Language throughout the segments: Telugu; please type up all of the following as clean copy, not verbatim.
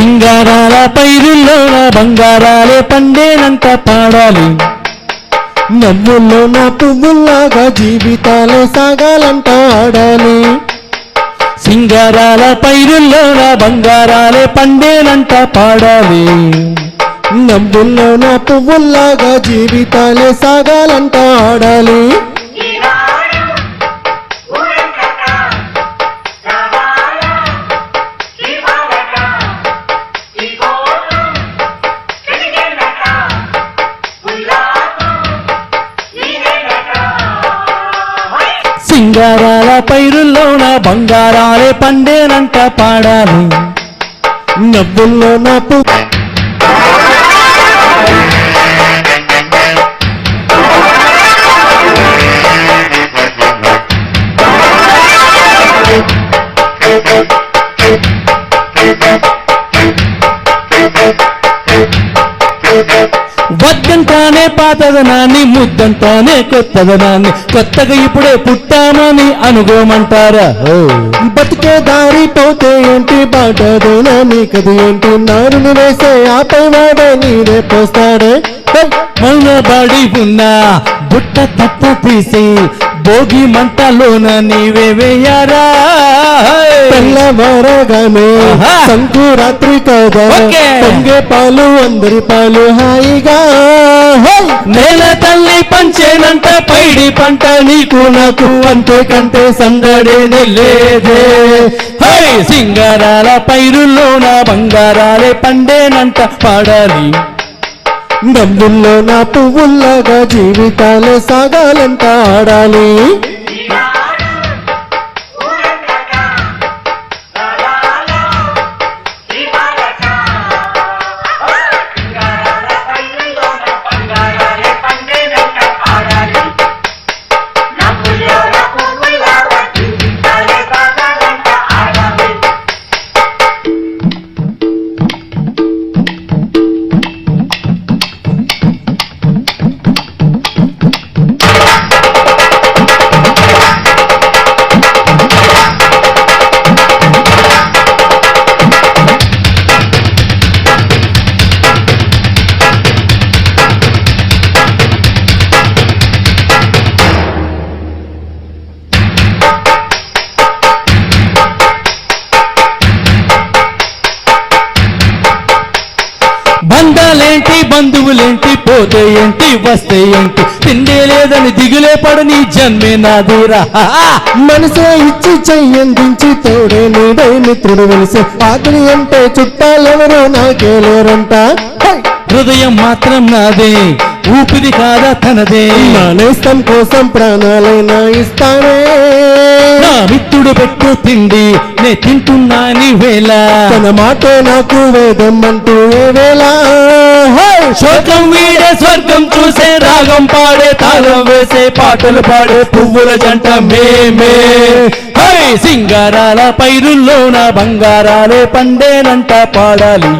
సింగారాల పైరుల్లోన బంగారాలే పండేనంట పాడాలి. నవ్వుల్లోన పువ్వుల్లాగా జీవితాలే సాగాలంట ఆడాలి. సింగారాల పైరుల్లోన బంగారాలే పండేనంట పాడాలి. నవ్వుల్లోన పువ్వుల్లాగా జీవితాలే సాగాలంట ఆడాలి. సింగారాల పైరుల్లోన బంగారాలే పండేనంట పాడాలి. నవ్వుల్లోన వద్దంటానే పాతదనాన్ని, ముద్దంటానే కొత్తదనాన్ని, కొత్తగా ఇప్పుడే పుట్టామని అనుకోమంటారా? బతికే దారి పోతే ఏంటి, బాటదేనా నీకది ఏంటి, నారుని వేసే ఆపై వాడే నీరే పోస్తాడే. మౌనబడి ఉన్నా బుట్ట తట్ట తీసి భోగి మంటలోన నీవే వేయారా? తెల్లవారగానే సంకురాత్రి కదా, పొంగే పాలు అందరి పాలు హాయిగా. నేల తల్లి పంచేనంట పైడి పంట నీకు నాకు, అంతే కంటే సందడేనే లేదే. సింగారాల పైరుల్లోన బంగారాలే పండేనంట పాడాలి. నవ్వుల్లోన పువ్వుల్లాగా జీవితాలే సాగాలంట ఆడాలి. బంధాలేంటి బంధువులేంటి, పోతే ఏంటి వస్తే ఏంటి, తిండే లేదని దిగులే పడని జన్మే నాదిరా. మనసే ఇచ్చి చెయ్యందించి తోడే నీడే మిత్రుడు వెలిసే, ఆకలి అంటే చుట్టాలెవరో నాకే లేరంట. హృదయం మాత్రం నాదే, ఊపిరి కాదా తనదే, నా నేస్తం కోసం ప్రాణాలైనా ఇస్తానే. నా మిత్రుడు పెట్టు తిండి నే తింటున్నాని వేళ, తన మాటే నాకు వేదం అంటూ ఏ వేళ. శోకం వీడే స్వర్గం చూసే, రాగం పాడే తాళం వేసే, పాటలు పాడే పువ్వుల జంట మేమే. సింగారాల పైరుల్లోన బంగారాలే పండేనంట పాడాలి.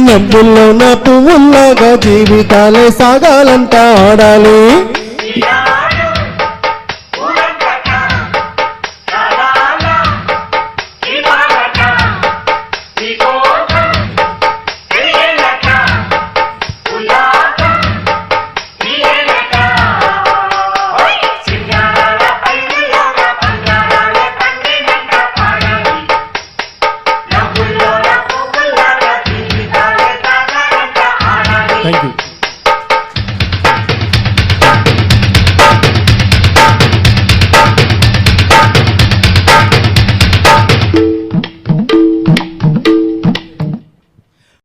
నవ్వుల్లోన పువ్వుల్లాగా జీవితాలే సాగాలంట ఆడాలి. Thank you.